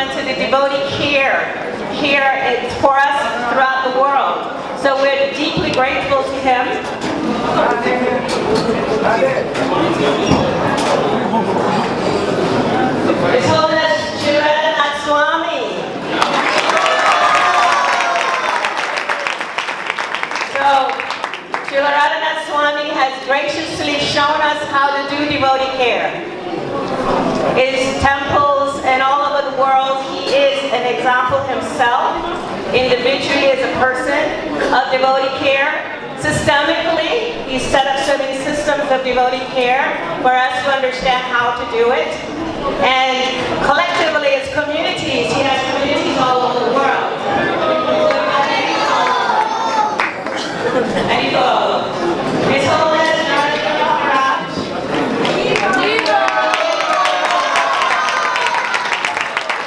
went to the devotee care here for us throughout the world. So we're deeply grateful to him. His Holiness Radhanath Swami. So, Radhanath Swami has graciously shown us how to do devotee care. His temples and all over the world, he is an example himself, individually as a person of devotee care. Systemically, he set up so many systems of devotee care for us to understand how to do it. And collectively as communities, he has communities all over the world. And he goes, His Holiness Niranjana Maharaj.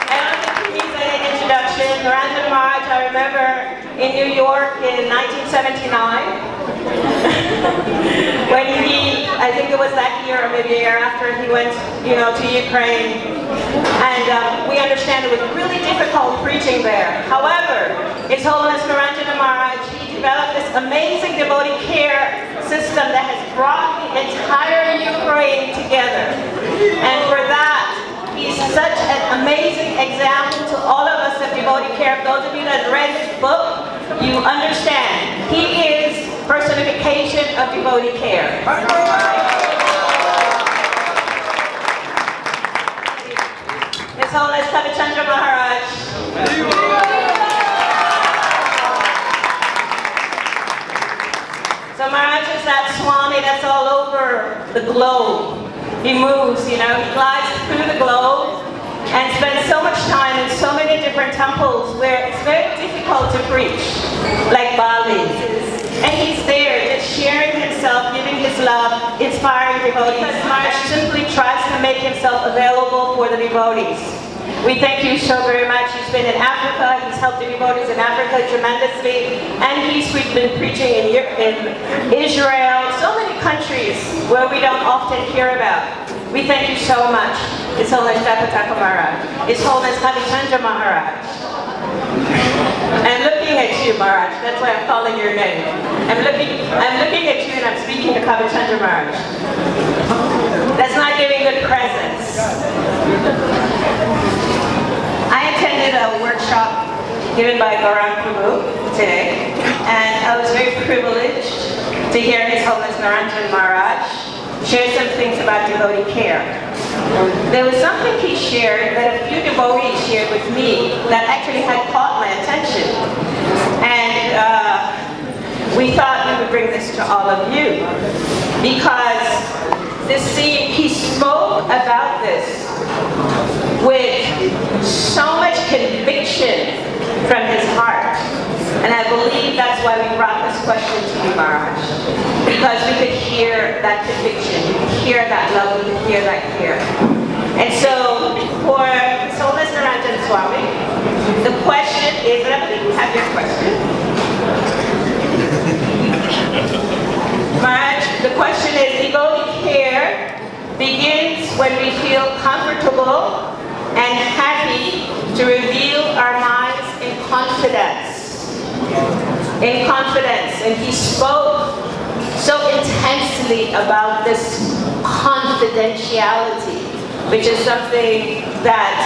And I'm going to give an introduction. Niranjana Maharaj, I remember in New York in 1979. When I think it was that year or maybe a year after, he went, to Ukraine. And we understand it was really difficult preaching there. However, His Holiness Niranjana Maharaj, he developed this amazing devotee care system that has brought the entire Ukraine together. And for that, he's such an amazing example to all of us of devotee care. Those of you that read his book, you understand. He is personification of devotee care. His Holiness Kavichandra Maharaj. So Maharaj is that Swami that's all over the globe. He moves, he glides through the globe and spends so much time in so many different temples where it's very difficult to preach, like Bali. And he's there just sharing himself, giving his love, inspiring devotees. Maharaj simply tries to make himself available for the devotees. We thank you so very much. He's been in Africa, he's helped the devotees in Africa tremendously, and we've been preaching in Israel, so many countries where we don't often hear about. We thank you so much. His Holiness Jayapataka Maharaj, His Holiness Kavichandra Maharaj. I'm looking at you, Maharaj. That's why I'm calling your name. I'm looking at you and I'm speaking to Kavichandra Maharaj. That's not giving good presence. I attended a workshop given by Gaurang Prabhu today, and I was very privileged to hear His Holiness Niranjana Maharaj share some things about devotee care. There was something he shared that a few devotees shared with me that actually had caught my attention. And we thought we would bring this to all of you. Because he spoke about this with so much conviction from his heart. And I believe that's why we brought this question to you, Maharaj. Because we could hear that conviction, we could hear that love, we could hear that care. And so, for His Holiness Niranjana Swami, the question is, and I believe you have your question. Maharaj, the question is, devotee care begins when we feel comfortable and happy to reveal our minds in confidence. In confidence. And he spoke so intensely about this confidentiality, which is something that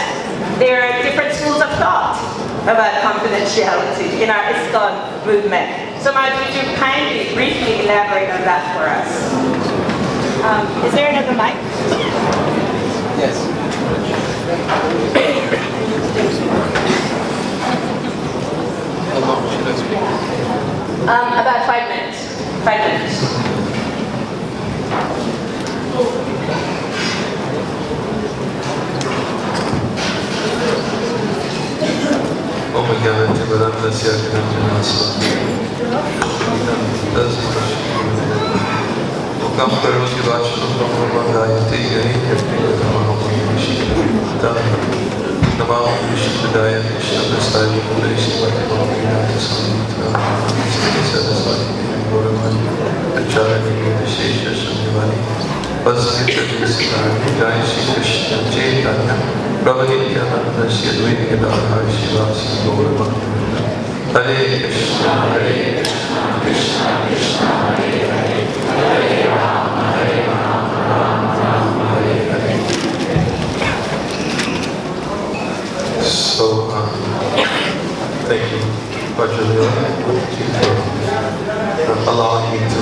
there are different schools of thought about confidentiality in our ISKCON movement. So Maharaj, would you kindly, briefly elaborate on that for us? Is there another mic? Yes. How long should I speak? About 5 minutes. 5 minutes. Jai Shri Krishna Chaitanya Prabhupada Shri Radha Shiva Shiva Hare Krishna, Krishna Krishna, Hare Hare, Hare Rama, Rama, Hare Hare. So, thank you, Bhajalila, for allowing me to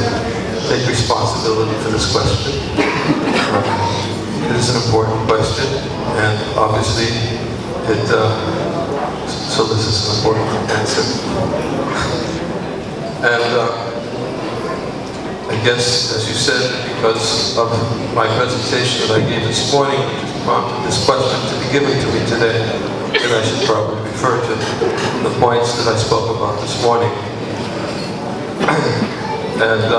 take responsibility for this question. It is an important question, and obviously so this is an important answer. And I guess, as you said, because of my presentation that I gave this morning, which prompted this question to be given to me today, that I should probably refer to the points that I spoke about this morning. And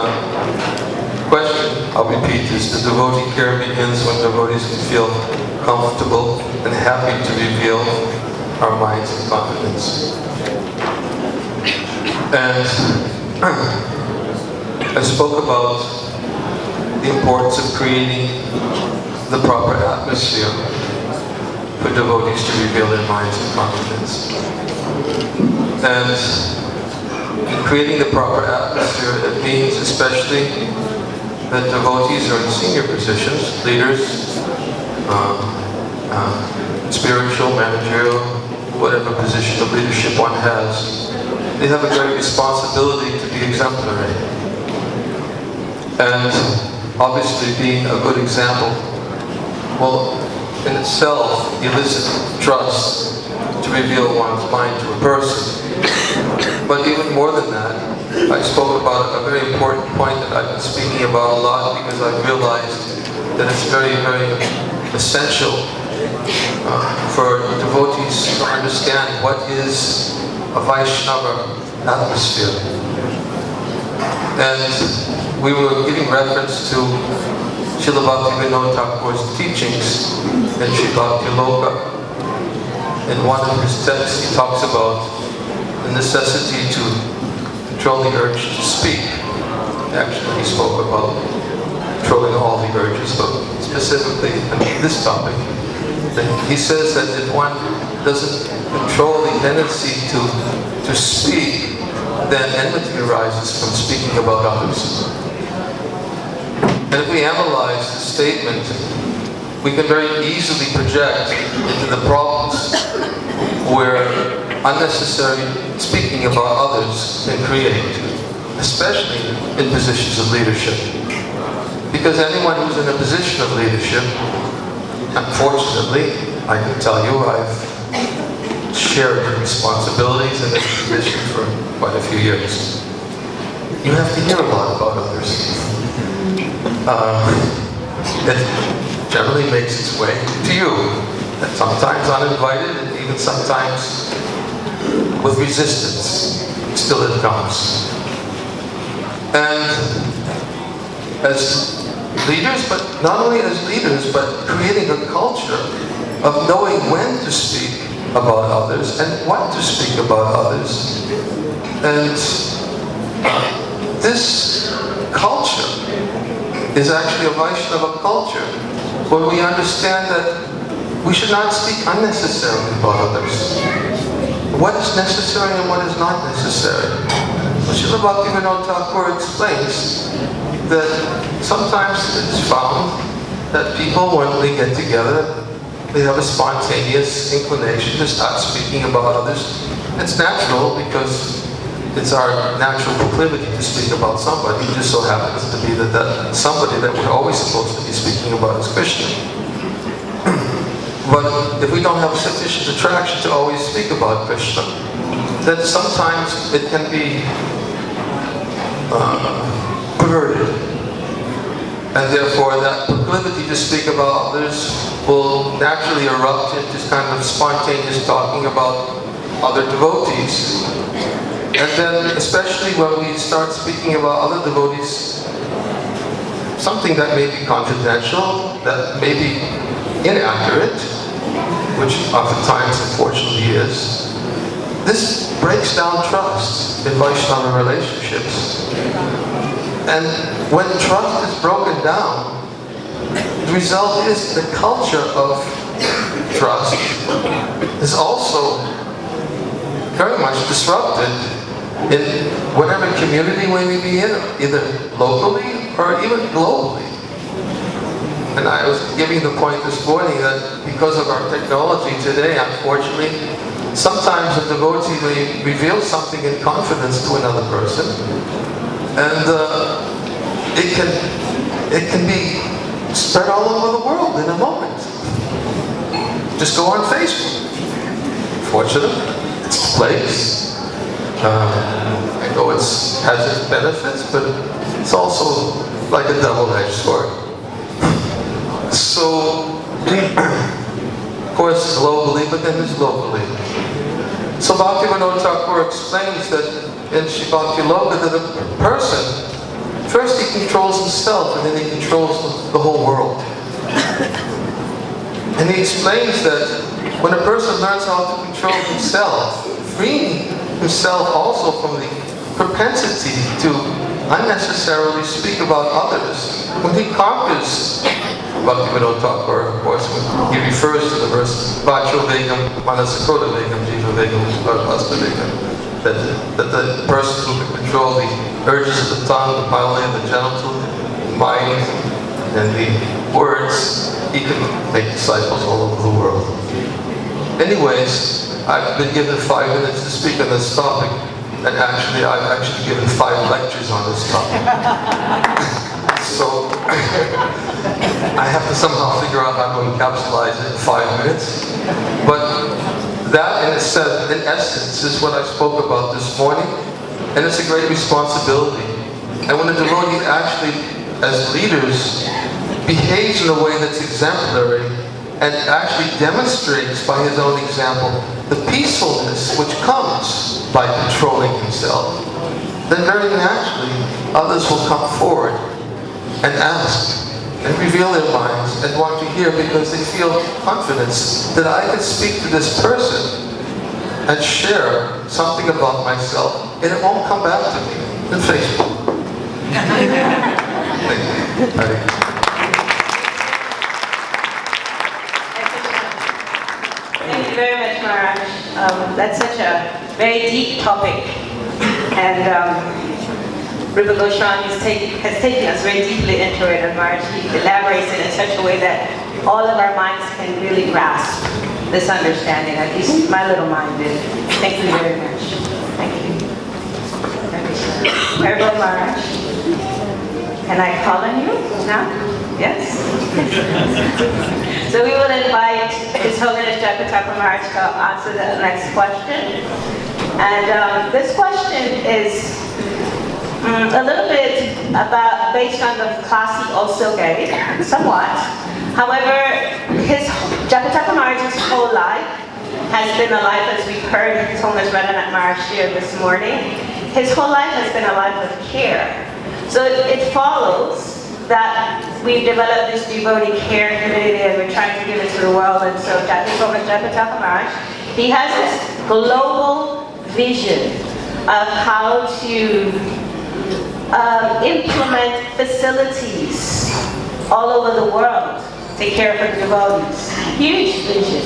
question, I'll repeat, is the devotee care begins when devotees can feel comfortable and happy to reveal our minds and confidence. And I spoke about the importance of creating the proper atmosphere for devotees to reveal their minds and confidence. And in creating the proper atmosphere, it means especially that devotees are in senior positions, leaders, spiritual, managerial, whatever position of leadership one has, they have a great responsibility to be exemplary. And obviously being a good example will in itself elicit trust to reveal one's mind to a person. But even more than that, I spoke about a very important point that I've been speaking about a lot because I've realized that it's very, very essential for devotees to understand what is a Vaishnava atmosphere. And we were giving reference to Srila Bhaktivinoda Thakur's teachings in Sri Bhakti Loka. In one of his texts, he talks about the necessity to control the urge to speak. Actually, he spoke about controlling all the urges, but specifically on this topic. He says that if one doesn't control the tendency to speak, then enmity arises from speaking about others. And if we analyze the statement, we can very easily project into the problems where unnecessary speaking about others can create, especially in positions of leadership. Because anyone who's in a position of leadership, unfortunately, I can tell you I've shared responsibilities in this position for quite a few years. You have to hear a lot about others. It generally makes its way to you, and sometimes uninvited, and even sometimes with resistance. Still it comes. And as leaders, but not only as leaders, but creating a culture of knowing when to speak about others and what to speak about others. And this culture is actually a Vaishnava culture where we understand that we should not speak unnecessarily about others. What is necessary and what is not necessary. Well, Srila Bhaktivinoda Thakur explains that sometimes it's found that people, when they get together, they have a spontaneous inclination to start speaking about others. It's natural because it's our natural proclivity to speak about somebody. It just so happens to be that somebody that we're always supposed to be speaking about is Krishna. But if we don't have sufficient attraction to always speak about Krishna, then sometimes it can be perverted. And therefore that proclivity to speak about others will naturally erupt into kind of spontaneous talking about other devotees. And then, especially when we start speaking about other devotees, something that may be confidential, that may be inaccurate, which oftentimes unfortunately is, this breaks down trust in Vaishnava relationships. And when trust is broken down, the result is the culture of trust, is also very much disrupted in whatever community we may be in, either locally or even globally. And I was giving the point this morning that because of our technology today, unfortunately, sometimes a devotee may reveal something in confidence to another person, and it can be spread all over the world in a moment. Just go on Facebook. Fortunately, it's a place. I know it has its benefits, but it's also like a double-edged sword. So, of course, globally, but then there's locally. So Bhaktivinoda Thakur explains that in Sri Bhakti Loka that a person, first he controls himself and then he controls the whole world. And he explains that when a person learns how to control himself, freeing himself also from the propensity to unnecessarily speak about others, when he conquers, Bhaktivinoda Thakur, of course, when he refers to the verse, Vacho Vegam, Manasakota Vegam, Jiva Vegam, Vasta Vegam, that the person who can control the urges of the tongue, the body, the genital, the mind, and the words, he can make disciples all over the world. Anyways, I've been given 5 minutes to speak on this topic, and actually I've given 5 lectures on this topic. So, I have to somehow figure out how to encapsulate it in 5 minutes. But that, in essence, is what I spoke about this morning, and it's a great responsibility. And when a devotee actually, as leaders, behaves in a way that's exemplary, and actually demonstrates by his own example the peacefulness which comes by controlling himself, then very naturally others will come forward and ask and reveal their minds and want to hear, because they feel confidence that I can speak to this person and share something about myself and it won't come back to me in Facebook. Thank you. Thank you very much, Maharaj. That's such a very deep topic, and Rupa Goswami has taken us very deeply into it, and Maharaj elaborates it in such a way that all of our minds can really grasp this understanding. At least my little mind did. Thank you very much. Thank you. Haribol Maharaj, can I call on you now? Yes? So we will invite His Holiness Jayapataka Maharaj to answer the next question. And this question is a little bit based on the class he also gave, somewhat. However, Jayapataka Maharaj's whole life has been a life, as we've heard His Holiness Radhanath Maharaj share this morning, his whole life has been a life of care. So it follows that we've developed this devotee care community and we're trying to give it to the world. And so Jayapataka Maharaj, he has this global vision of how to implement facilities all over the world to care for the devotees. Huge vision.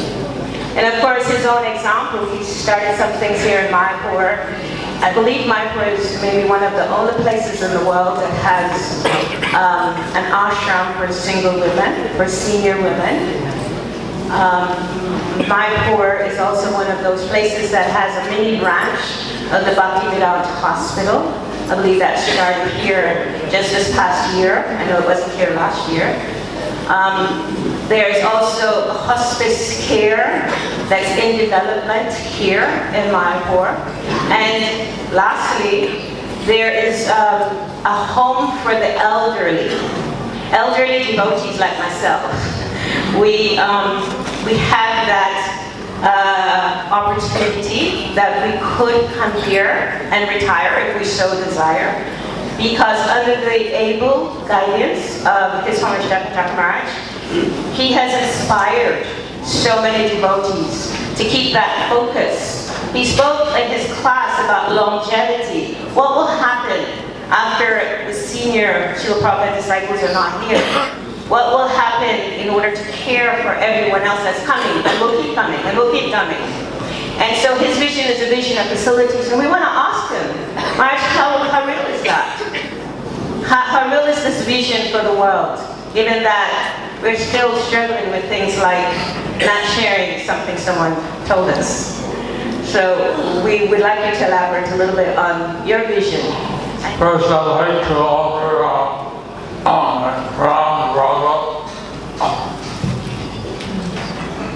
And of course, his own example, he started some things here in Mayapur. I believe Mayapur is maybe one of the only places in the world that has an ashram for single women, for senior women. Mayapur is also one of those places that has a mini branch of the Bhakti Hospital. I believe that started here just this past year. I know it wasn't here last year. There's also hospice care that's in development here in Mayapur. And lastly, there is a home for the elderly devotees like myself. We have that opportunity that we could come here and retire if we so desire, because under the able guidance of His Holiness Jayapataka Maharaj, he has inspired so many devotees to keep that focus. He spoke in his class about longevity. What will happen after the senior Srila Prabhupada disciples are not here? what will happen in order to care for everyone else that's coming, and will keep coming, and will keep coming. And so his vision is a vision of facilities, and we want to ask him, Maharaj, how real is that? How real is this vision for the world, given that we're still struggling with things like not sharing something someone told us? So we would like you to elaborate a little bit on your vision. First, I'd like to offer round brother.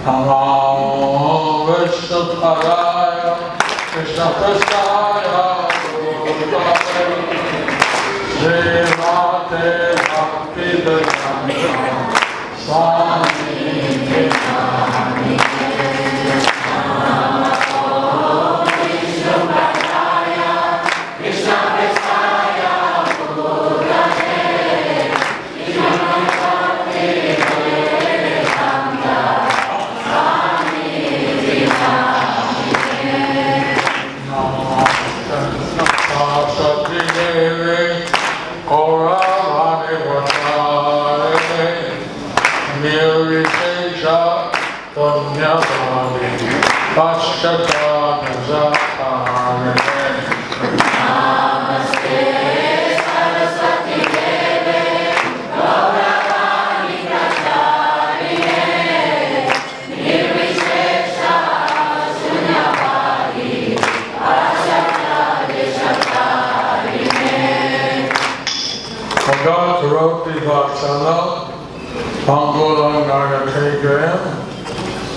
Namo Vishnu Padaya, Krishna Prasaya, Devotee Bhakti Vedanta Swami.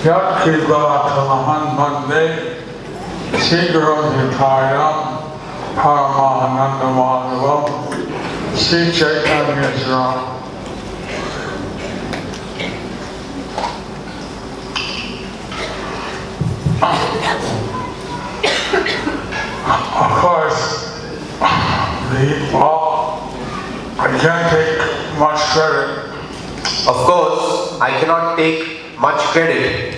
Yatkidvatamahan Mande Sigurun Hitayam Paramahananda Madhavam Sri Chaitanya Sram. Of course, I can't take much credit. Of course, I cannot take much credit.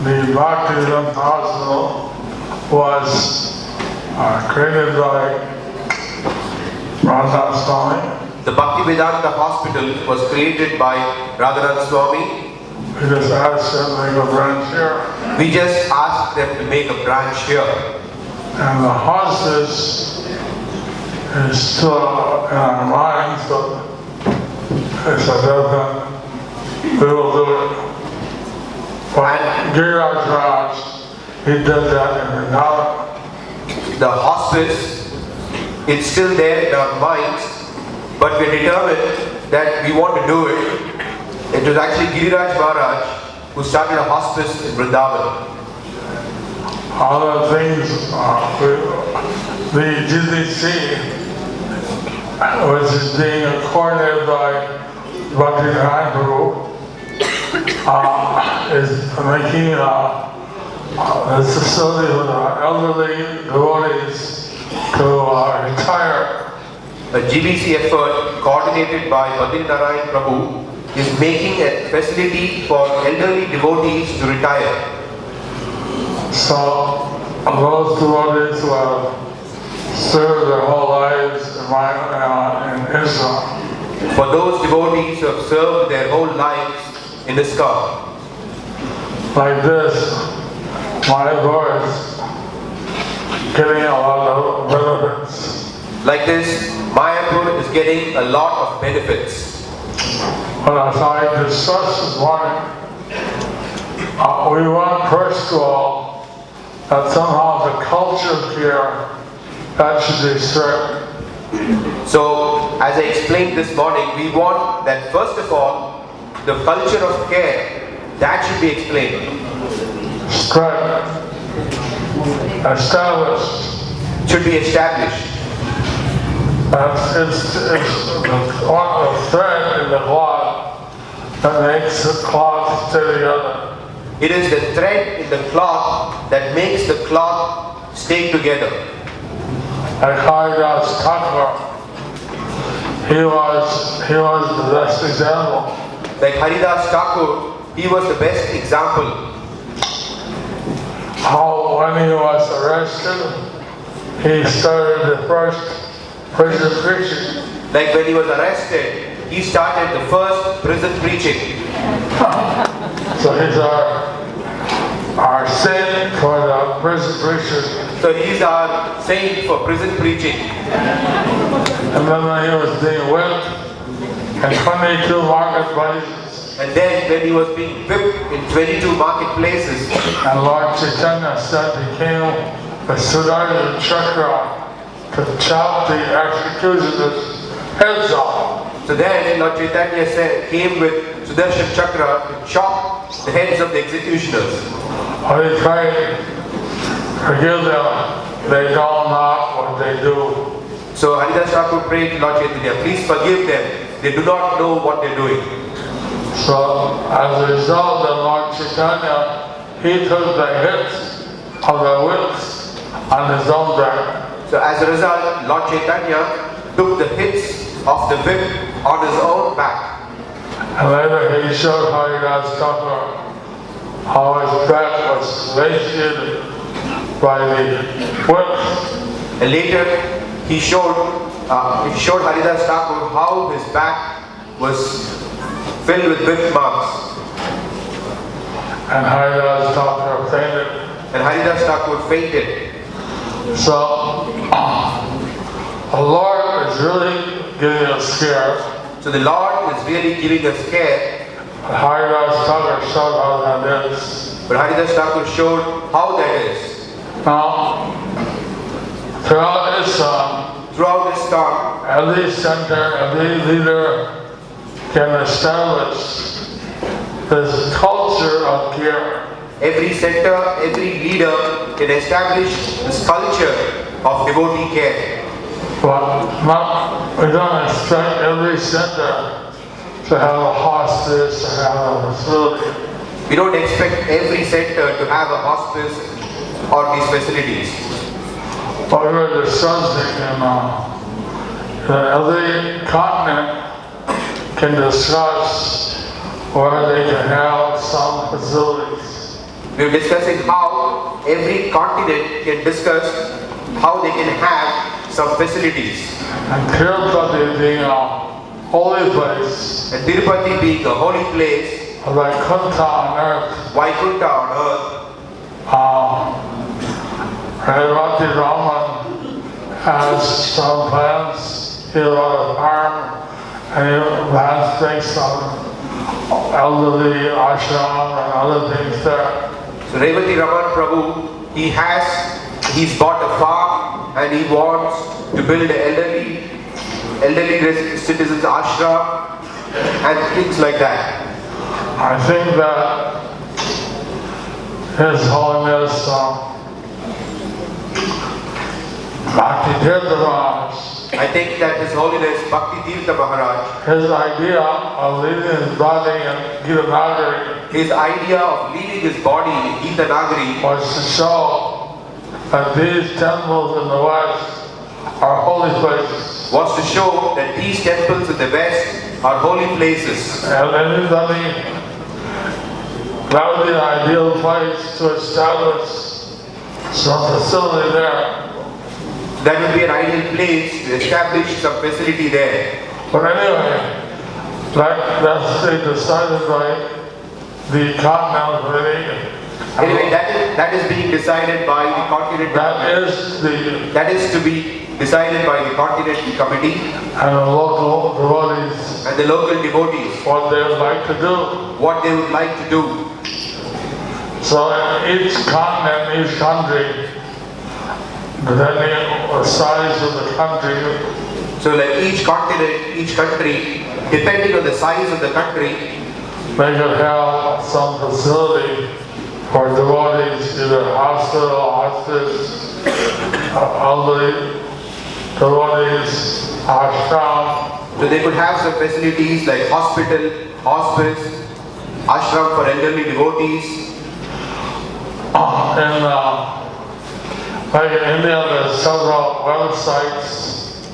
The Bhakti Hospital was created by Radhanath Swami. The Bhaktivedanta Hospital was created by Radhanath Swami. We just asked them to make a branch here. We just asked them to make a branch here. And the hospice is still in our minds, but it's a definite, we will do it. But Giriraj Raj, he did that in the knowledge. The hospice, it's still there in our minds, but we're determined that we want to do it. It was actually Giriraj Maharaj who started a hospice in Vrindavan. Other things, the GDC, which is being coordinated by Bhakti Guru, is making a facility with elderly devotees to retire. A GBC effort coordinated by Bhakti Narayan Prabhu is making a facility for elderly devotees to retire. So those devotees who have served their whole lives in Islam. For those devotees who have served their whole lives in ISKCON. Like this, Mayapur is getting a lot of benefits. Like this, Mayapur is getting a lot of benefits. But as I discussed this morning, we want first of all that somehow the culture here, that should be strict. So, as I explained this morning, we want that first of all, the culture of care, that should be explained. Strict. Established. Should be established. It's the thread in the cloth that makes the cloth stay together. It is the thread in the cloth that makes the cloth stay together. Like Haribol, he was the best example. Like Haridas Thakur, he was the best example. How when he was arrested, he started the first Reciprocation. Like when he was arrested, he started the first prison preaching. So he's our saint for the prison preachers. So he's our saint for prison preaching. And then when he was being whipped in 22 marketplaces, And then when he was being whipped in 22 marketplaces, and Lord Chaitanya said he came with Sudarshan Chakra to chop the executioner's heads off. so then Lord Chaitanya came with Sudarshan Chakra to chop the heads of the executioners. Or he tried to forgive them, they know not what they do. So Haridas Thakur prayed to Lord Chaitanya, please forgive them, they do not know what they're doing. So as a result, the Lord Chaitanya, he took the hits of the whips on his own back. So as a result, Lord Chaitanya took the hits of the whip on his own back. And later he showed Haridas Thakur how his back was emaciated by the whips. And later he showed Haridas Thakur how his back was filled with whip marks. And Haridas Thakur fainted. And Haridas Thakur fainted. So the Lord is really giving us scare. So the Lord is really giving us care. Haridas Thakur showed how that is. But Haridas Thakur showed how that is. Now, throughout Islam, Throughout this talk, every center, every leader can establish this culture of care. every center, every leader can establish this culture of devotee care. But we don't expect every center to have a hospice, to have a facility. We don't expect every center to have a hospice or these facilities. But we were discussing every continent can discuss where they can have some facilities. We're discussing how every continent can discuss how they can have some facilities. And Tirupati being a holy place, And Tirupati being a holy place, like Kunta on earth, Vaikuntha on earth, Radhanath Raman has some plans. He wrote a farm and he plans things on elderly ashram and other things there. so Revati Raman Prabhu, he's bought a farm and he wants to build an elderly citizens ashram and things like that. I think that His Holiness Bhakti Tirtha Maharaj, I think that His Holiness Bhakti Tirtha Maharaj, his idea of leaving his body in Gita Nagari his idea of leaving his body in Gita Nagari was to show that these temples in the West are holy places. was to show that these temples in the West are holy places. And anybody, that would be an ideal place to establish some facility there. That would be an ideal place to establish some facility there. But anyway, that's decided by the Continental Committee. Anyway, that is being decided by the Continental. That is to be decided by the Continental Committee and the local devotees and the local devotees what they would like to do. what they would like to do. So in each continent, each country, depending on the size of the country, So like each continent, each country, depending on the size of the country, they could have some facility for devotees, either hospital, hospice, elderly devotees, ashram. so they could have some facilities like hospital, hospice, ashram for elderly devotees. Like in India, there's several websites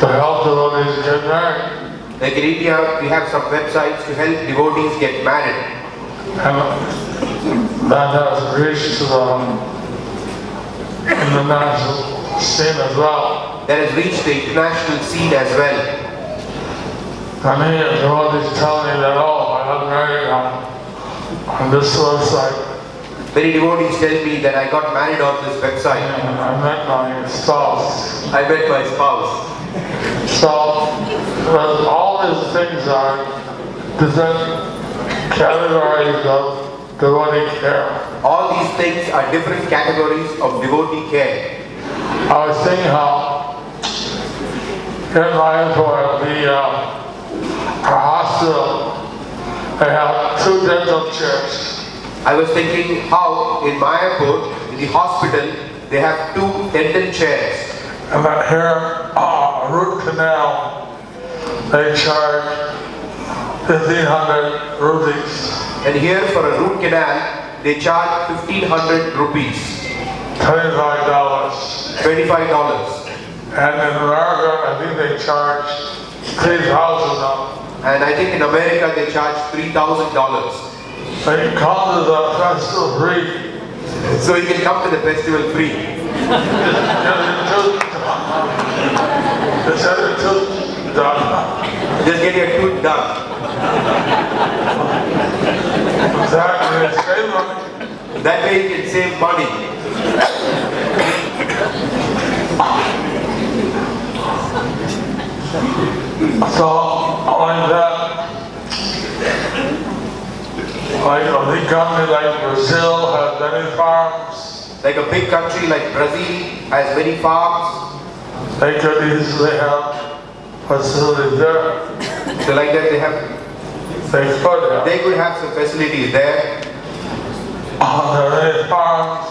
to help devotees get married. Like in India, we have some websites to help devotees get married. And that has reached the international scene as well. That has reached the international scene as well. many devotees tell me that, oh, I got married on this website. Many devotees tell me that I got married on this website. And I met my spouse. I met my spouse. So, all these things are different categories of devotee care. All these things are different categories of devotee care. I was thinking how in Mayapur, our hospital, they have 2 dental chairs. I was thinking how in Mayapur, in the hospital, they have 2 dental chairs. And that here, root canal, they charge 1,500 rupees. And here for a root canal, they charge 1,500 rupees. $25. $25. And in America, I think they charge $3,000. And I think in America, they charge $3,000. They come to the festival free. So you can come to the festival free. Just get your tooth done. Exactly, save money. That way you can save money. So, like that, like a big country like Brazil has many farms. Like a big country like Brazil has many farms. They could easily have facilities there. So like that they could have some facilities there. There are many farms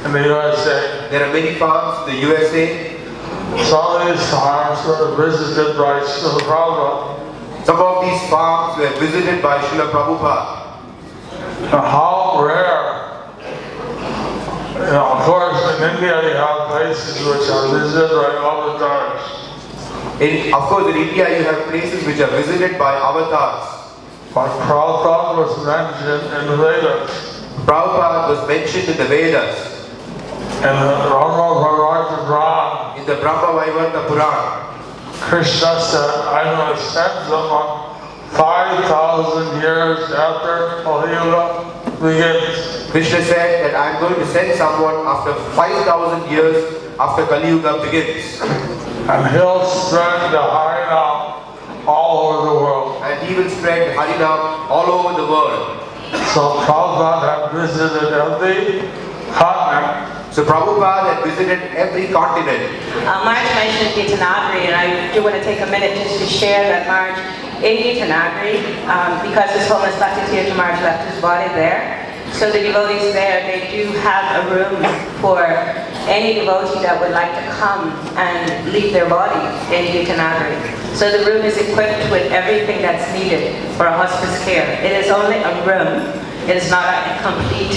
in the USA. There are many farms in the USA. Some of these farms were visited by Srila Prabhupada. Some of these farms were visited by Srila Prabhupada. How rare. Of course, in India you have places which are visited by avatars. Of course, in India you have places which are visited by avatars. But Prabhupada was mentioned in the Vedas. Prabhupada was mentioned in the Vedas. In the In the Brahma Vaivarta Purana. Krishna said, I'm going to send someone 5,000 years after Kali Yuga begins. Krishna said that I am going to send someone after 5,000 years after Kali Yuga begins. And he'll spread the Harinam all over the world. And he will spread Harinam all over the world. So Prabhupada had visited every continent. So Prabhupada had visited every continent. Marge mentioned Gitanagari, and I do want to take a minute just to share that Marge in Gitanagari, because His Holiness Bhakti Tirtha Maharaj left his body there. So the devotees there, they do have a room for any devotee that would like to come and leave their body in Gitanagari. So the room is equipped with everything that's needed for a hospice care. It is only a room. It is not a complete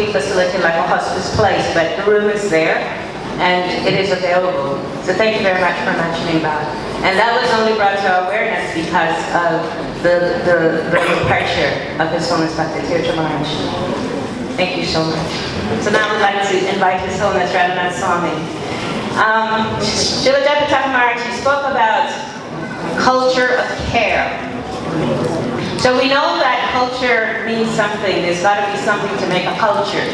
facility like a hospice place, but the room is there and it is available. So thank you very much for mentioning that. And that was only brought to our awareness because of the departure of His Holiness Bhakti Tirtha Maharaj. Thank you so much. So now I would like to invite His Holiness Radhanath Swami. Srila Jayapataka Maharaj, he spoke about culture of care. So we know that culture means something. There's got to be something to make a culture.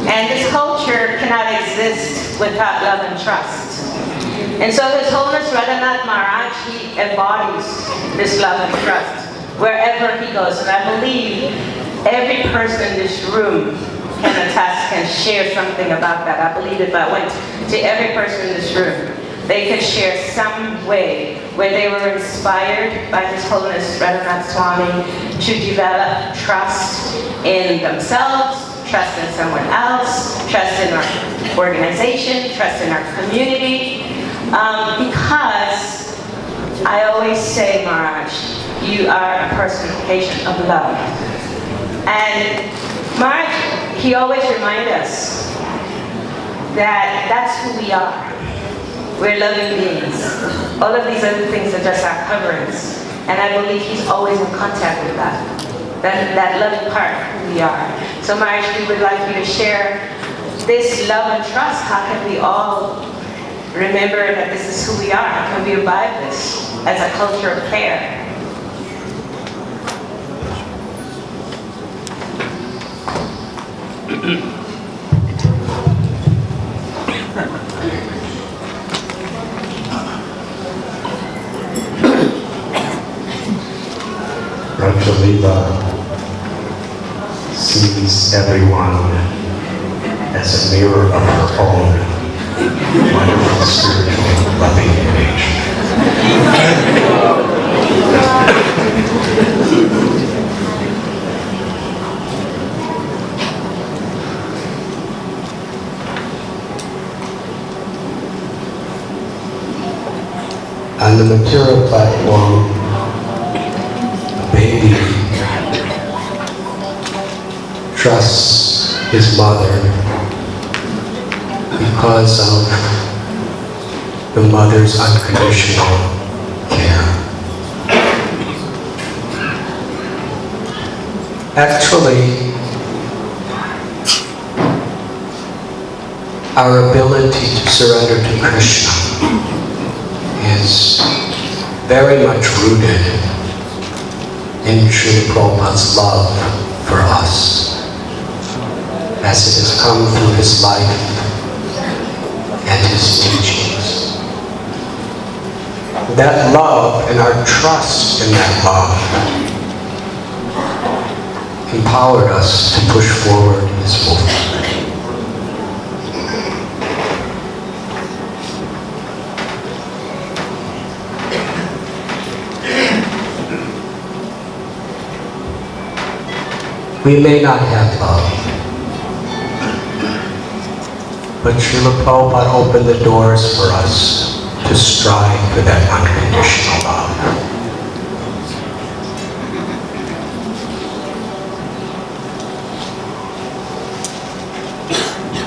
And this culture cannot exist without love and trust. And so His Holiness Radhanath Maharaj, he embodies this love and trust wherever he goes. And I believe every person in this room can attest, can share something about that. I believe if I went to every person in this room, they could share some way where they were inspired by His Holiness Radhanath Swami to develop trust in themselves, trust in someone else, trust in our organization, trust in our community. Because I always say, Maharaj, you are a personification of love. And Maharaj, he always reminds us that that's who we are. We're loving beings. All of these other things are just our coverings. And I believe he's always in contact with that loving part of who we are. So Maharaj, we would like you to share this love and trust. How can we all remember that this is who we are? How can we revive this? as a culture of care. Rajaliva sees everyone as a mirror of her own wonderful spiritual loving image. On the material platform, a baby trusts his mother because of the mother's unconditional care. Actually, our ability to surrender to Krishna is very much rooted in Srila Prabhupada's love for us, as it has come through his life and his teachings. That love and our trust in that love empowered us to push forward his movement. We may not have love, but Srila Prabhupada opened the doors for us to strive for that unconditional love.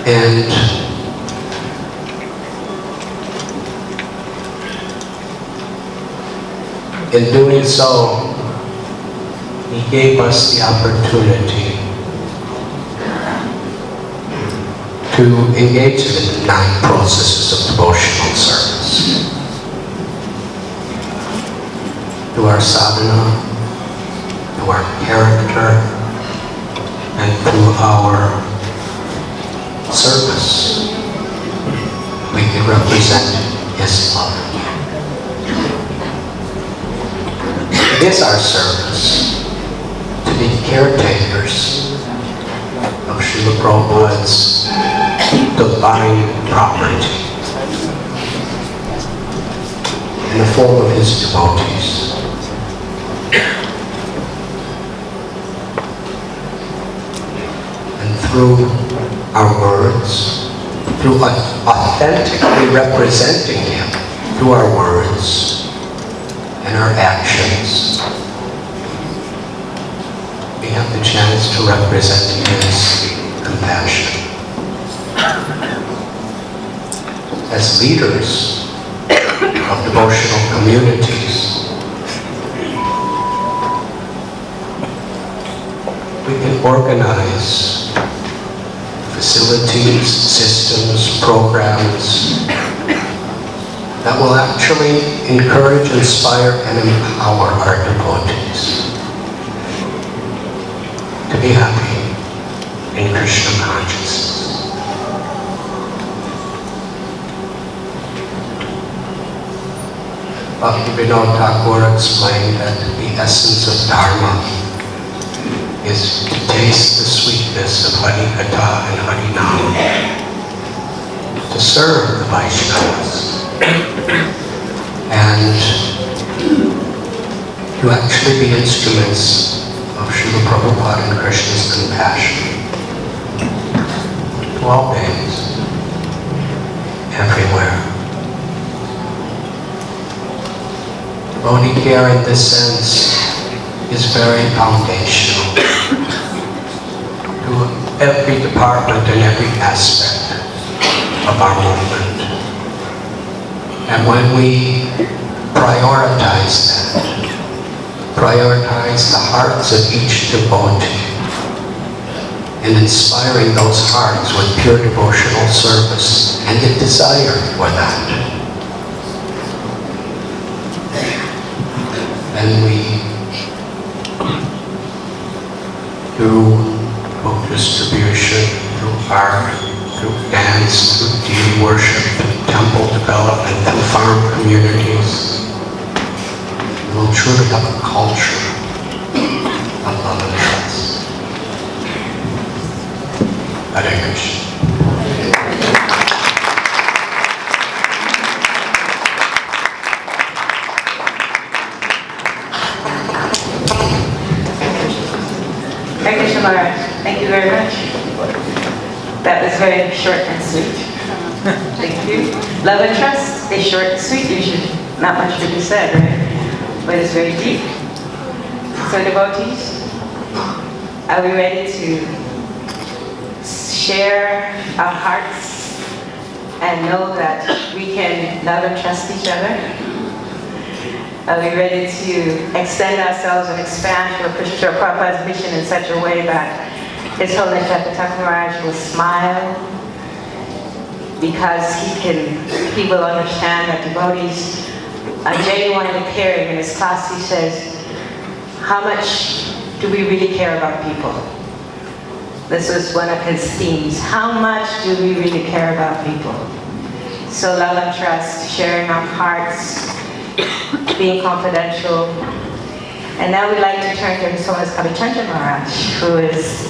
And in doing so, he gave us the opportunity to engage in the 9 processes of devotional service. Through our sadhana, through our character, and through our service, we can represent his love. It is our service to be caretakers of Srila Prabhupada's divine property in the form of his devotees. And through our words, through authentically representing him, through our words and our actions, we have the chance to represent his compassion. As leaders of devotional communities, we can organize facilities, systems, programs that will actually encourage, inspire, and empower our devotees to be happy in Krishna consciousness. Bhaktivinoda Thakur explained that the essence of Dharma is to taste the sweetness of Hari Katha and Hari Nam, to serve the Vaishnavas, and to actually be instruments of Srila Prabhupada and Krishna's compassion to all beings, everywhere. Devotee care in this sense is very foundational to every department and every aspect of our movement. And when we prioritize that, prioritize the hearts of each devotee, and inspiring those hearts with pure devotional service and the desire for that, then we, through book distribution, through art, through dance, through deity worship, through temple development, through farm communities, we'll truly have a culture of love and trust. Hare Krishna. Hare Krishna Maharaj, thank you very much. That was very short and sweet. Thank you. Love and trust is short and sweet usually. Not much to be said, right? But it's very deep. So devotees, are we ready to share our hearts and know that we can love and trust each other? Are we ready to extend ourselves and expand to Prabhupada's mission in such a way that His Holiness Jayapataka Maharaj will smile because he will understand that devotees are genuinely caring. In his class he says, how much do we really care about people? This was one of his themes. How much do we really care about people? So love and trust, sharing our hearts, being confidential. And now we'd like to turn to His Holiness Kavichandra Maharaj, who is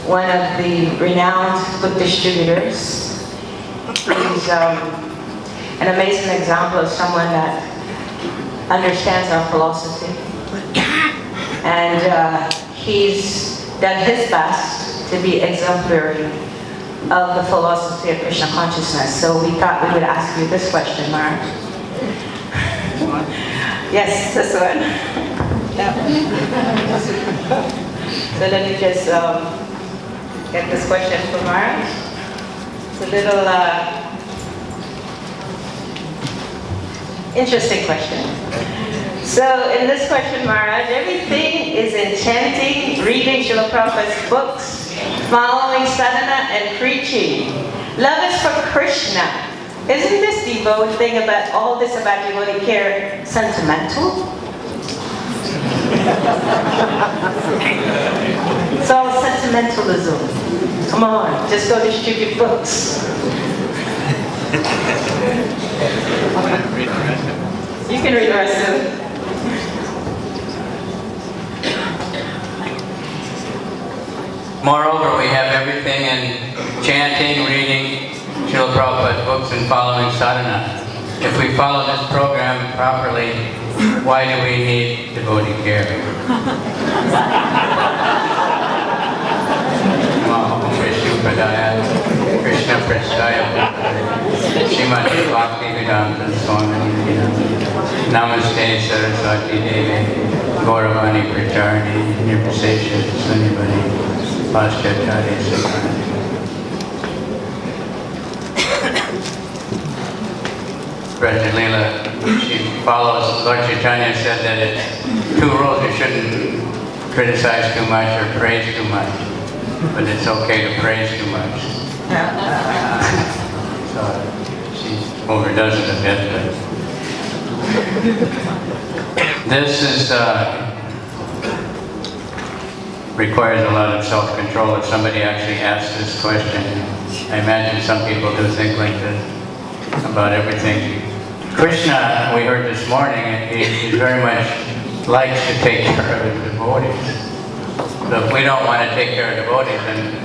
one of the renowned book distributors. He's an amazing example of someone that understands our philosophy. And he's done his best to be exemplary of the philosophy of Krishna consciousness. So we thought we would ask you this question, Maharaj. Yes, this one. That one. So let me just get this question from Maharaj. It's a little interesting question. So in this question, Maharaj, everything is enchanting, reading Srila Prabhupada's books, following sadhana and preaching. Love is for Krishna. Isn't this devotee thing about all this about devotee care sentimental? It's all sentimentalism. Come on, just go distribute books. You can read the rest of it. Moreover, we have everything in chanting, reading Srila Prabhupada's books, and following sadhana. If we follow this program properly, why do we need devotee care? Krishna Prasthaya Srimati Bhakti Vedanta Swami Namaste Saraswati Devi Gauravani Pracharni Nirvisesha Sunivani Paschatari Sakrani. President Leela, she follows, Lord Chaitanya said that it's two rules: you shouldn't criticize too much or praise too much, but it's okay to praise too much. So she overdoes it a bit, but this is requires a lot of self-control. If somebody actually asks this question, I imagine some people do think like this about everything. Krishna, we heard this morning, he very much likes to take care of his devotees. So if we don't want to take care of devotees, then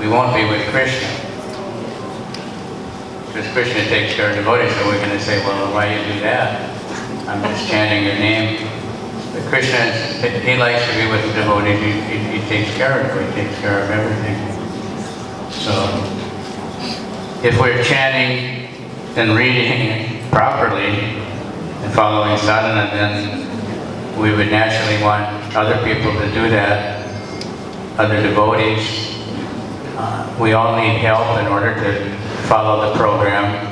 we won't be with Krishna. Because Krishna takes care of devotees, so we're going to say, well, why you do that? I'm just chanting your name. But Krishna, he likes to be with the devotees. He takes care of them. He takes care of everything. So if we're chanting and reading properly and following sadhana, then we would naturally want other people to do that, other devotees. We all need help in order to follow the program.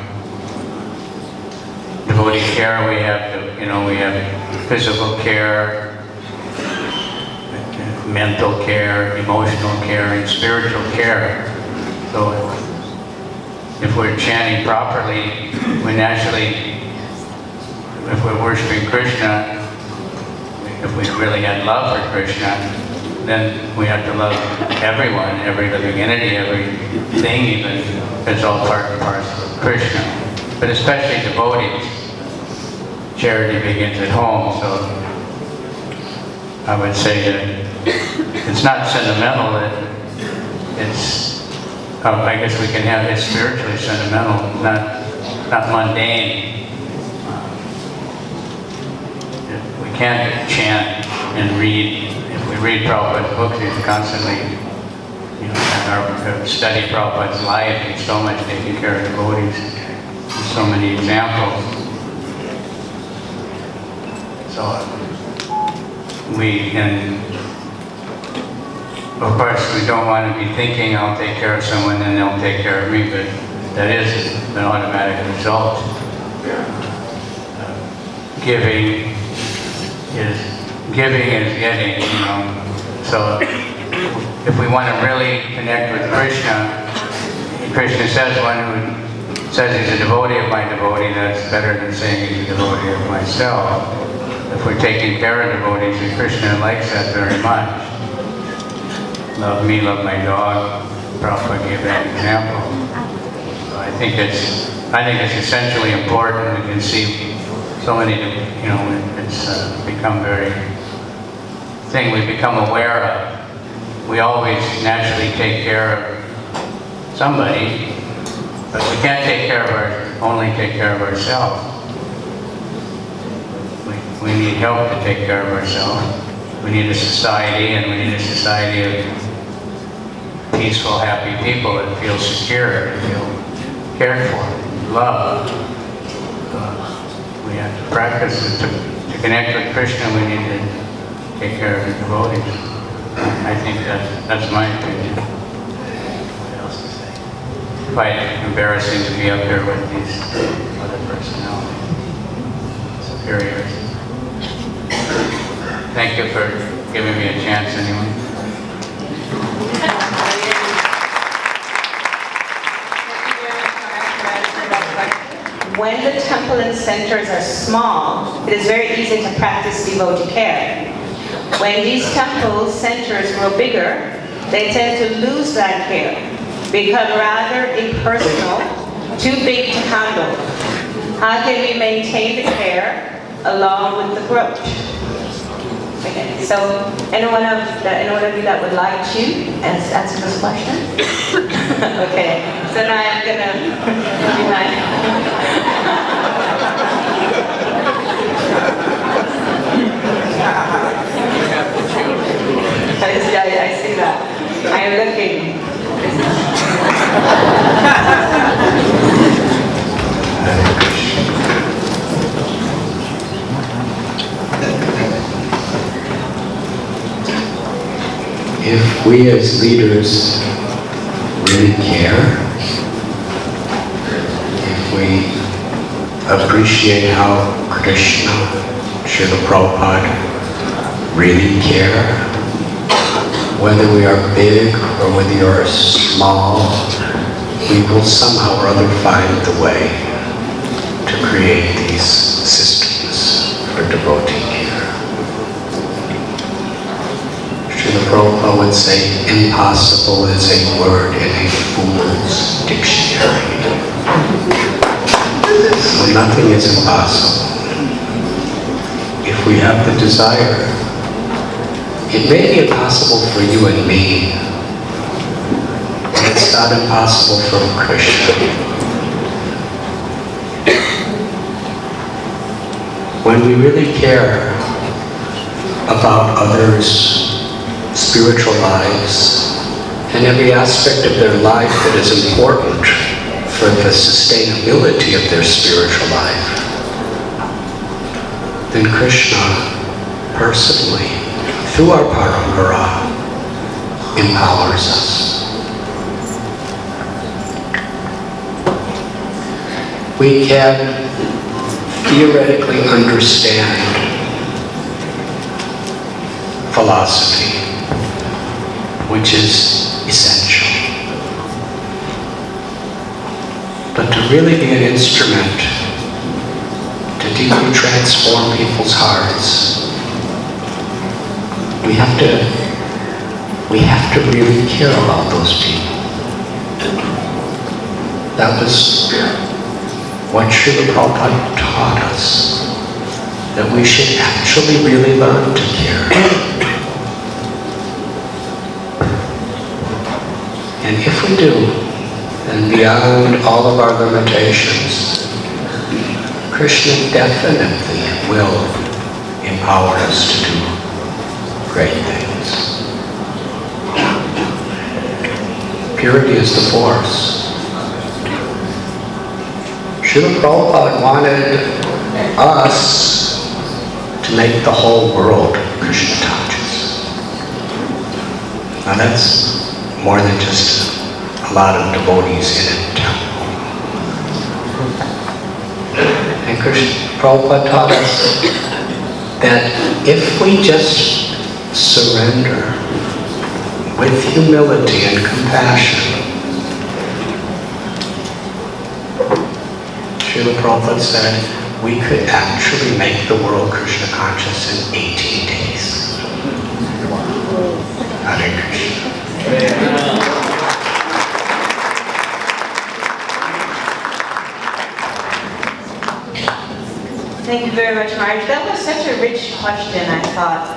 Devotee care, we have physical care, mental care, emotional care, and spiritual care. So if we're chanting properly, we naturally, if we're worshiping Krishna, if we really had love for Krishna, then we have to love everyone, every living entity, everything even. It's all part and parcel of Krishna. But especially devotees. Charity begins at home, so I would say that it's not sentimental, it's, I guess we can have it spiritually sentimental, not mundane. We can't chant and read. If we read Prabhupada's books, he's constantly, study Prabhupada's life. He's so much taking care of devotees. There's so many examples. So of course, we don't want to be thinking I'll take care of someone and they'll take care of me, but that is an automatic result. Giving is getting, So if we want to really connect with Krishna, Krishna says one who says he's a devotee of my devotee, that's better than saying he's a devotee of myself. If we're taking care of devotees, and Krishna likes that very much. Love me, love my dog. Prabhupada gave that example. So I think it's essentially important. We can see so many, it's become we become aware of. We always naturally take care of somebody, but we can't only take care of ourselves. We need help to take care of ourselves. We need a society, and we need a society of peaceful, happy people that feel secure, that feel cared for, loved. We have to practice to connect with Krishna. We need to take care of the devotees. I think that's my opinion. What else to say? Quite embarrassing to be up here with these other personalities, superiors. Thank you for giving me a chance anyway. When the temple and centers are small, it is very easy to practice devotee care. When these temple centers grow bigger, they tend to lose that care, become rather impersonal, too big to handle. How can we maintain the care along with the growth? Okay, so anyone of you that would like to answer this question? Okay, so now I'm gonna do my. I see that. I am looking. If we as leaders really care, if we appreciate how Krishna, Srila Prabhupada really care, whether we are big or whether you are small, we will somehow or other find the way to create these systems for devotee care. Srila Prabhupada would say, impossible is a word in a fool's dictionary. So nothing is impossible. If we have the desire, it may be impossible for you and me, but it's not impossible for Krishna. When we really care about others' spiritual lives and every aspect of their life that is important for the sustainability of their spiritual life, then Krishna personally, through our parampara, empowers us. We can theoretically understand philosophy, which is essential. But to really be an instrument to deeply transform people's hearts, We have to really care about those people. That was what Srila Prabhupada taught us, that we should actually really learn to care. And if we do, then beyond all of our limitations, Krishna definitely will empower us to do great things. Purity is the force. Srila Prabhupada wanted us to make the whole world Krishna conscious. Now that's more than just a lot of devotees in a temple. And Krishna Prabhupada taught us that if we just surrender with humility and compassion, Srila Prabhupada said, we could actually make the world Krishna conscious in 18 days. Hare Krishna. Thank you very much, Marge. That was such a rich question, I thought.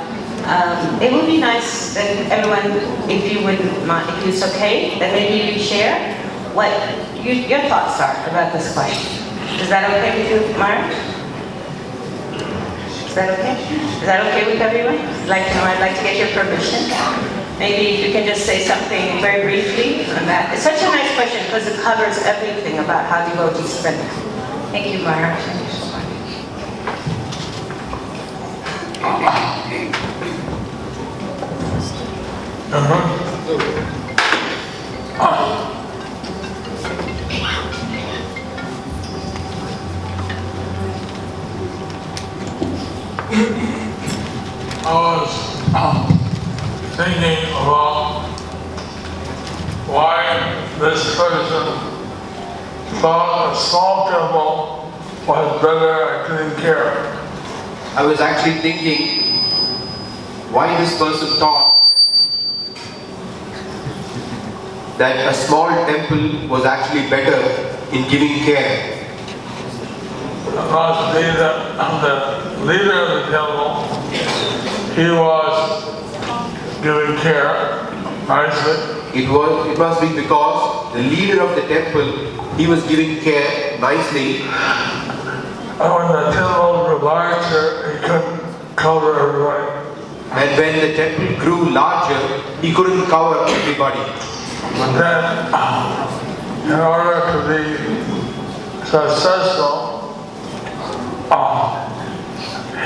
It would be nice that everyone, if you wouldn't mind, if it's okay, that maybe you share what your thoughts are about this question. Is that okay with you, Marge? Is that okay? Is that okay with everyone? I'd like to get your permission. Maybe you can just say something very briefly on that. It's such a nice question because it covers everything about how devotees spend it. Thank you, Marge. Thank you so much. I was thinking about why this person thought a small temple was better at giving care. I was actually thinking why this person thought that a small temple was actually better in giving care. Must be that the leader of the temple, he was giving care nicely. It must be because the leader of the temple, he was giving care nicely. And when the temple grew larger, he couldn't cover everybody. And when the temple grew larger, he couldn't cover everybody. But then, in order to be successful,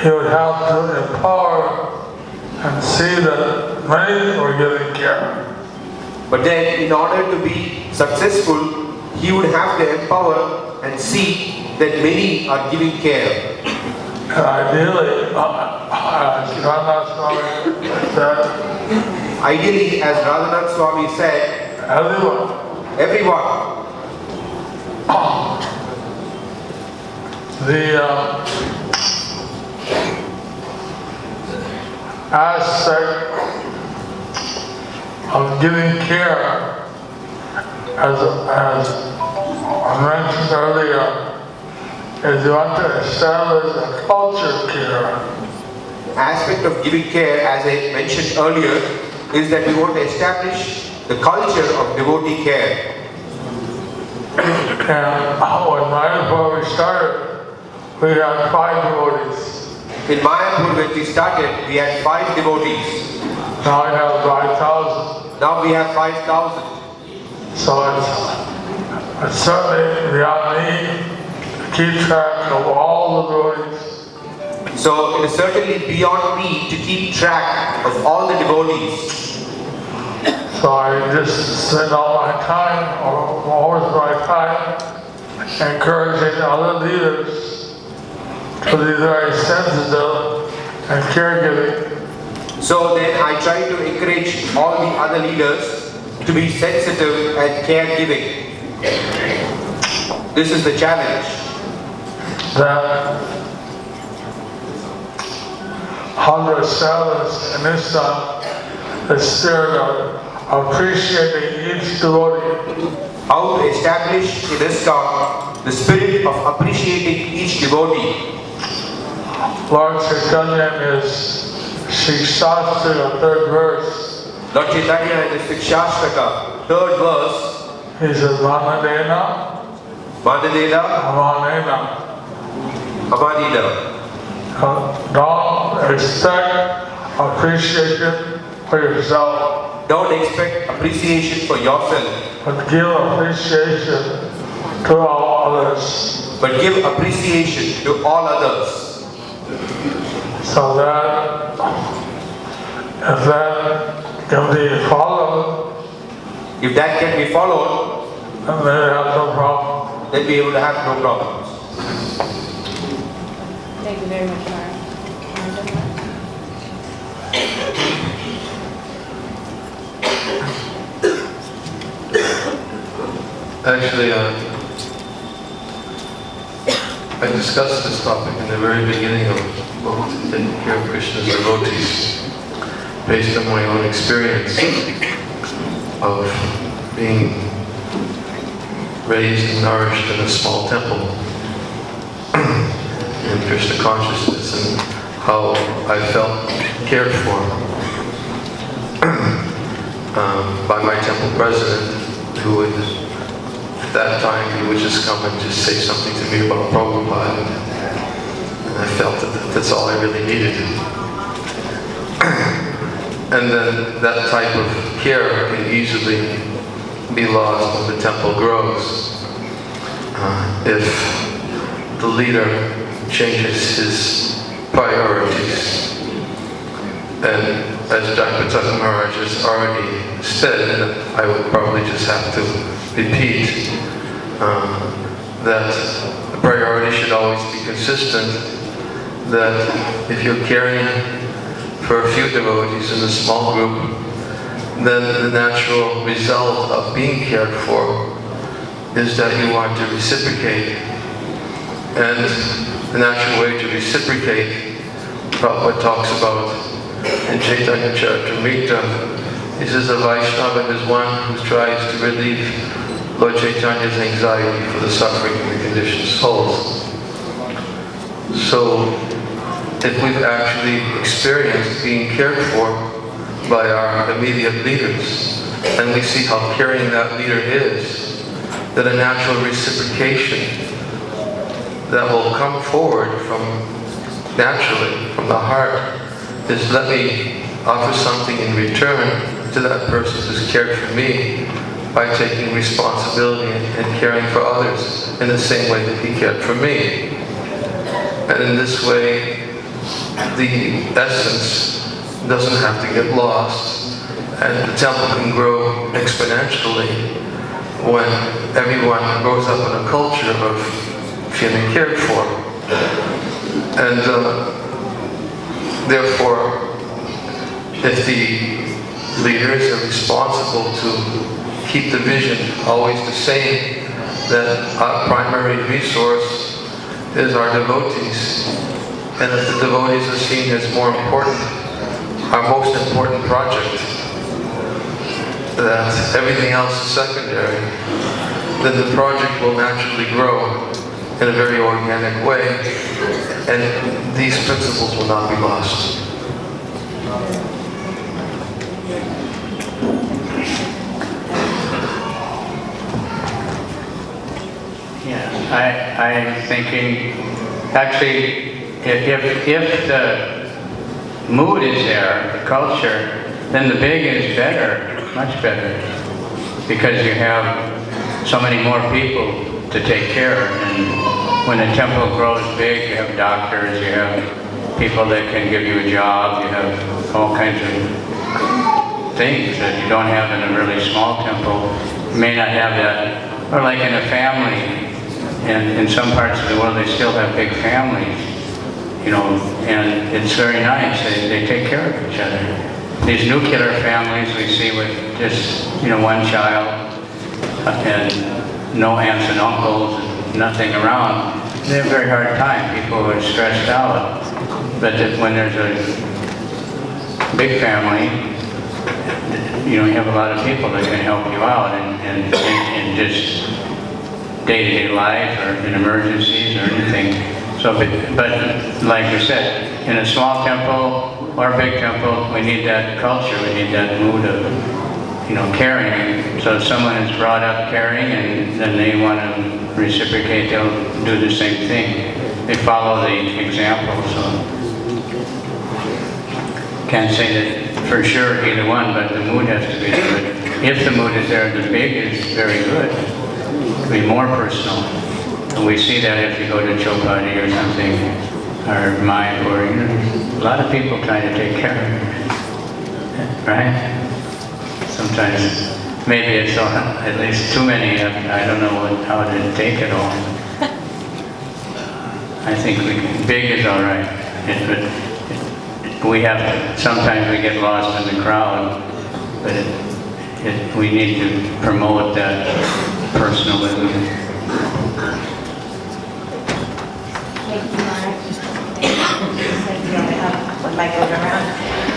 he would have to empower and see that many were getting care. But then, in order to be successful, he would have to empower and see that many are giving care. And ideally, Radhanath Swami said, ideally, as Radhanath Swami said, everyone. The aspect of giving care, as I mentioned earlier, is you want to establish a culture of care. Aspect of giving care, as I mentioned earlier, is that we want to establish the culture of devotee care. And when Mayapur we started, we had 5 devotees. In Mayapur, when we started, we had 5 devotees. Now we have 5,000. Now we have 5,000. So it's certainly beyond me to keep track of all the devotees. So it is certainly beyond me to keep track of all the devotees. So I just spend all my time, or most of my time, encouraging other leaders to be very sensitive and caregiving. So then I try to encourage all the other leaders to be sensitive and caregiving. This is the challenge. That how to establish in this time the spirit of appreciating each devotee. How to establish in ISKCON the spirit of appreciating each devotee. Lord Chaitanya is Shikshastra, the third verse. Lord Chaitanya in the Shikshastra, third verse, He says, Vanadena, Vandadena, Amanena. Amadina. Don't expect appreciation for yourself, Don't expect appreciation for yourself, but give appreciation to all others. but give appreciation to all others. So that if that can be followed, If that can be followed, then they have no problem. then we will have no problems. Thank you very much, Mara. Actually, I discussed this topic in the very beginning of taking care of Krishna's devotees, based on my own experience of being raised and nourished in a small temple in Krishna consciousness, and how I felt cared for by my temple president, who would, at that time, he would just come and just say something to me about Prabhupada, and I felt that that's all I really needed. And then that type of care can easily be lost when the temple grows. If the leader changes his priorities. And as Jayapataka Maharaj has already said, and I would probably just have to repeat, that the priority should always be consistent, that if you're caring for a few devotees in a small group, then the natural result of being cared for is that you want to reciprocate. And the natural way to reciprocate, Prabhupada talks about in Chaitanya Charitamrita, he says a Vaishnava is one who tries to relieve Lord Chaitanya's anxiety for the suffering of the conditioned souls. So, if we've actually experienced being cared for by our immediate leaders, and we see how caring that leader is, that a natural reciprocation that will come forward from naturally, from the heart, is let me offer something in return to that person who's cared for me by taking responsibility and caring for others in the same way that he cared for me. And in this way, the essence doesn't have to get lost, and the temple can grow exponentially when everyone grows up in a culture of feeling cared for. And therefore, if the leaders are responsible to keep the vision always the same, that our primary resource is our devotees. And if the devotees are seen as more important, our most important project, that everything else is secondary, then the project will naturally grow in a very organic way, and these principles will not be lost. Yeah, I'm thinking, actually, if the mood is there, the culture, then the big is better, much better, because you have so many more people to take care of. And when a temple grows big, you have doctors, you have people that can give you a job, you have all kinds of things that you don't have in a really small temple. You may not have that, or like in a family, and in some parts of the world they still have big families, you know, and it's very nice. They take care of each other. These nuclear families we see with just, you know, one child and no aunts and uncles, nothing around, they have a very hard time. People who are stressed out. when there's a big family, you have a lot of people that can help you out in just day-to-day life or in emergencies or anything. So, but like we said, in a small temple or a big temple, we need that culture, we need that mood of, caring. So if someone is brought up caring and then they want to reciprocate, they'll do the same thing. They follow the example, so. Can't say that for sure either one, but the mood has to be good. If the mood is there, the big is very good. It can be more personal. And we see that if you go to Chopati or something, or Mayapur, a lot of people trying to take care of you, right? Sometimes, maybe it's at least too many. I don't know how to take it all. I think big is all right. We have to, sometimes we get lost in the crowd, but we need to promote that personalism.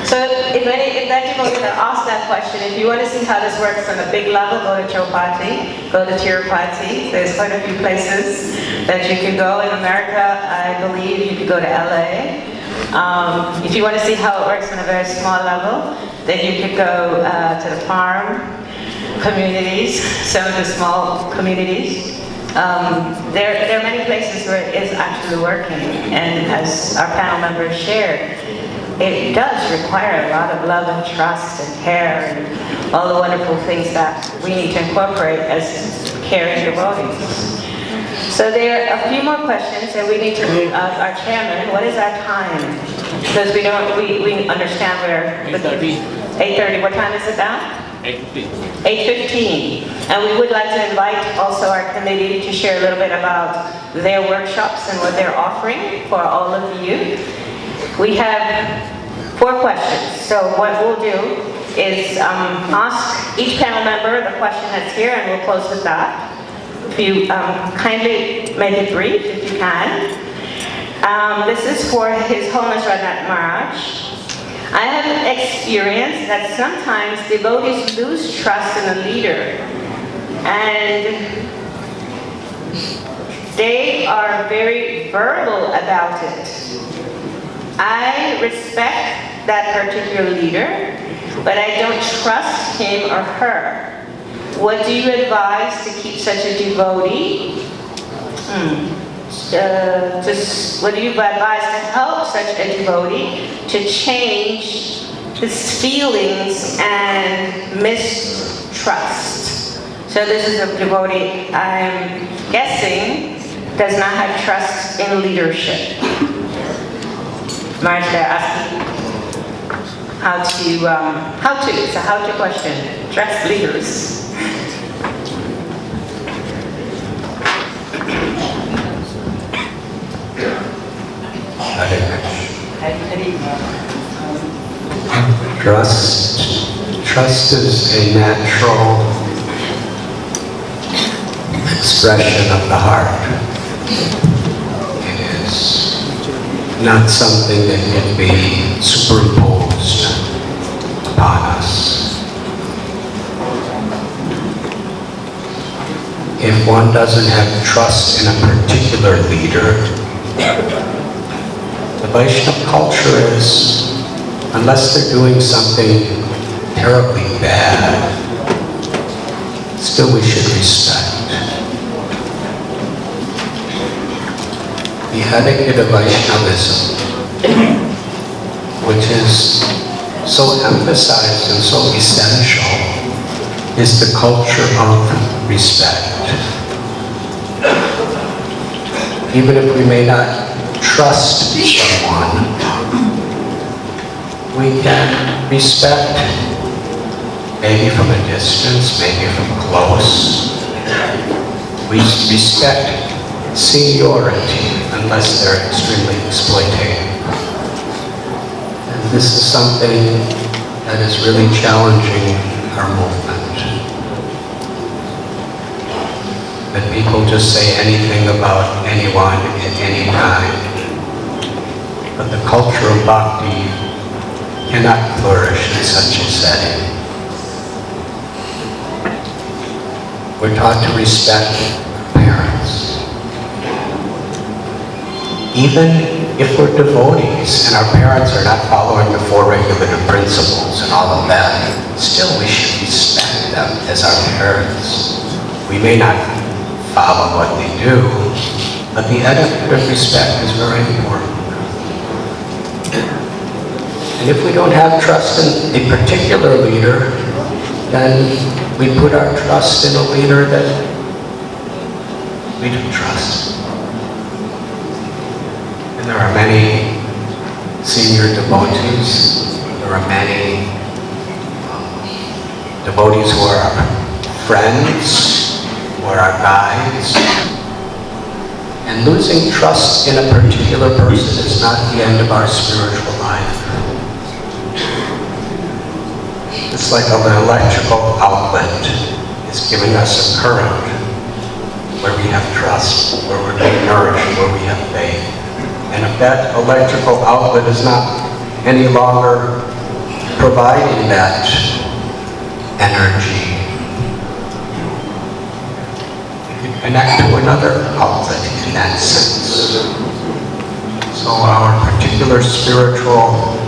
So if that devotee that asked that question, if you want to see how this works on a big level, go to Chopati, go to Tirupati. There's quite a few places that you can go. In America, I believe you could go to LA. If you want to see how it works on a very small level, then you could go to the farm communities, some of the small communities. There are many places where it is actually working, and as our panel members shared, it does require a lot of love and trust and care and all the wonderful things that we need to incorporate as caring devotees. So there are a few more questions, and we need to ask our chairman, what is our time? Because we understand where... 8:30. 8:30, what time is it now? 8:15. And we would like to invite also our committee to share a little bit about their workshops and what they're offering for all of you. We have 4 questions. So what we'll do is ask each panel member the question that's here, and we'll close with that. If you kindly make it brief, if you can. This is for His Holiness Radhanath Maharaj. I have experienced that sometimes devotees lose trust in a leader, and they are very verbal about it. I respect that particular leader, but I don't trust him or her. What do you advise to keep such a devotee? What do you advise to help such a devotee to change his feelings and mistrust? So this is a devotee, I'm guessing, does not have trust in leadership. Maharaj, they're asking it's a how-to question. Trust leaders. Trust is a natural expression of the heart. It is not something that can be superimposed upon us. If one doesn't have trust in a particular leader, the Vaishnava culture is, unless they're doing something terribly bad, still we should respect. The etiquette of Vaishnavism, which is so emphasized and so essential, is the culture of respect. Even if we may not trust someone, we can respect, maybe from a distance, maybe from close. We respect seniority unless they're extremely exploitative. And this is something that is really challenging our movement. That people just say anything about anyone at any time. but the culture of bhakti cannot flourish in such a setting. We're taught to respect parents. Even if we're devotees and our parents are not following the four regulative principles and all of that, still we should respect them as our parents. We may not follow what they do, but the etiquette of respect is very important. And if we don't have trust in a particular leader, then we put our trust in a leader that we don't trust. And there are many senior devotees, there are many devotees who are our friends, who are our guides. And losing trust in a particular person is not the end of our spiritual life. It's like an electrical outlet is giving us a current where we have trust, where we're being nourished, where we have faith. And if that electrical outlet is not any longer providing that energy, we can connect to another outlet in that sense. So our particular spiritual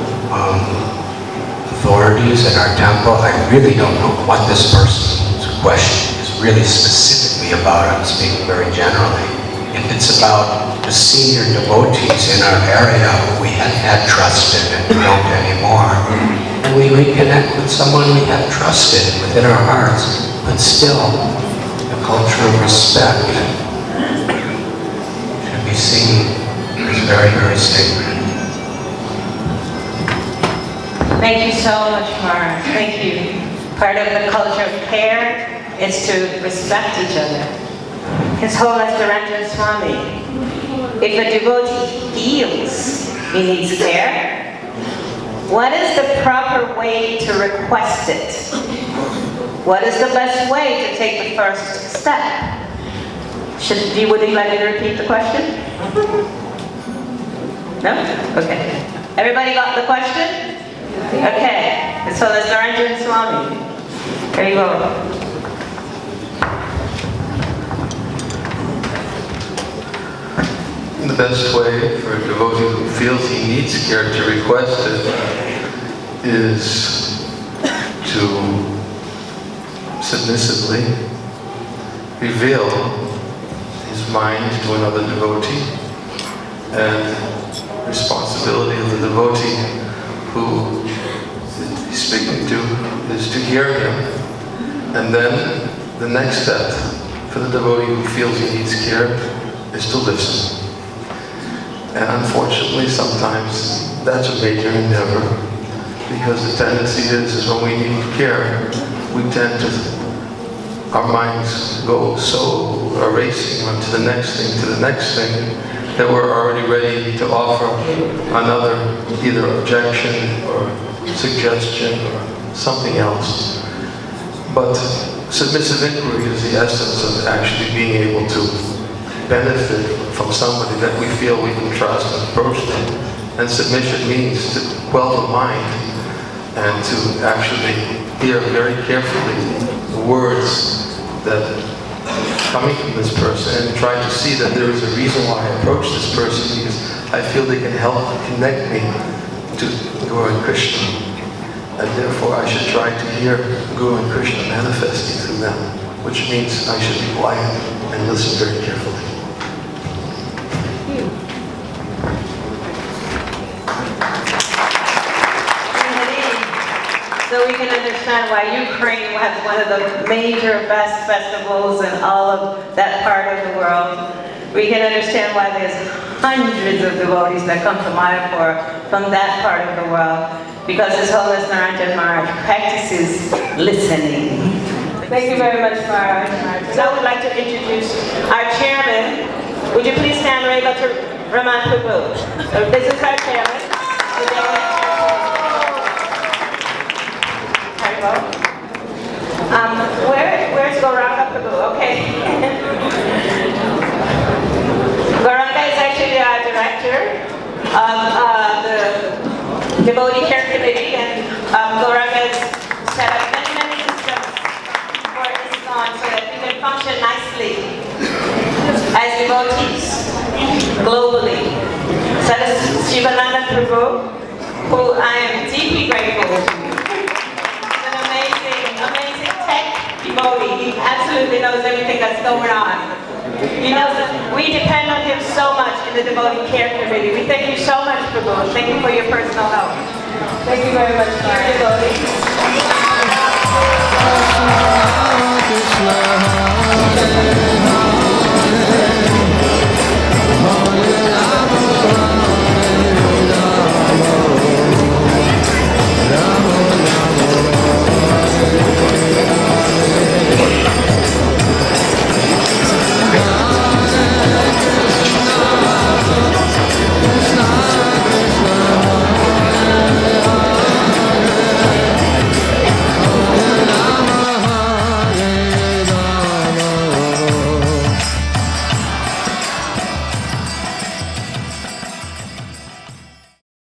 authorities in our temple, I really don't know what this person's question is really specifically about. I'm speaking very generally. If it's about the senior devotees in our area who we have had trust in and don't anymore, and we reconnect with someone we have trusted within our hearts, but still, the culture of respect should be seen as very, very sacred. Thank you so much, Maharaj. Thank you. Part of the culture of care is to respect each other. His Holiness Niranjana Swami, if a devotee feels he needs care, what is the proper way to request it? What is the best way to take the first step? Would you like me to repeat the question? No? Okay. Everybody got the question? Okay. So that's Niranjana Swami. There you go. The best way for a devotee who feels he needs care to request it is to submissively reveal his mind to another devotee, and responsibility of the devotee who he's speaking to is to hear him, and then the next step for the devotee who feels he needs care is to listen. And unfortunately, sometimes that's a major endeavor, because the tendency is when we need care, we tend to, our minds go so racing on to the next thing, that we're already ready to offer another either objection or suggestion or something else. But submissive inquiry is the essence of actually being able to benefit from somebody that we feel we can trust and approach them. And submission means to quell the mind and to actually hear very carefully the words that are coming from this person, and try to see that there is a reason why I approach this person, because I feel they can help connect me to Guru and Krishna. And therefore I should try to hear Guru and Krishna manifesting through them, which means I should be quiet and listen very carefully. So we can understand why Ukraine has one of the major best festivals in all of that part of the world. We can understand why there's hundreds of devotees that come to Mayapur from that part of the world, because His Holiness Niranjana Maharaj practices listening. Thank you very much, Maharaj. Now I would like to introduce our chairman. Would you please stand right up to Raman Prabhu? So this is our chairman. Where's Gauranga Prabhu? Okay. Gauranga is actually our director of Devotee Care Committee, and Gauranga's set up many systems for ISKCON so that we can function nicely as devotees globally. So this is Shivananda Prabhu, who I am deeply grateful to. He's an amazing tech devotee. He absolutely knows everything that's going on. He knows that we depend on him so much in the Devotee Care Committee. We thank you so much, Prabhu. Thank you for your personal help. Thank you very much, dear devotee.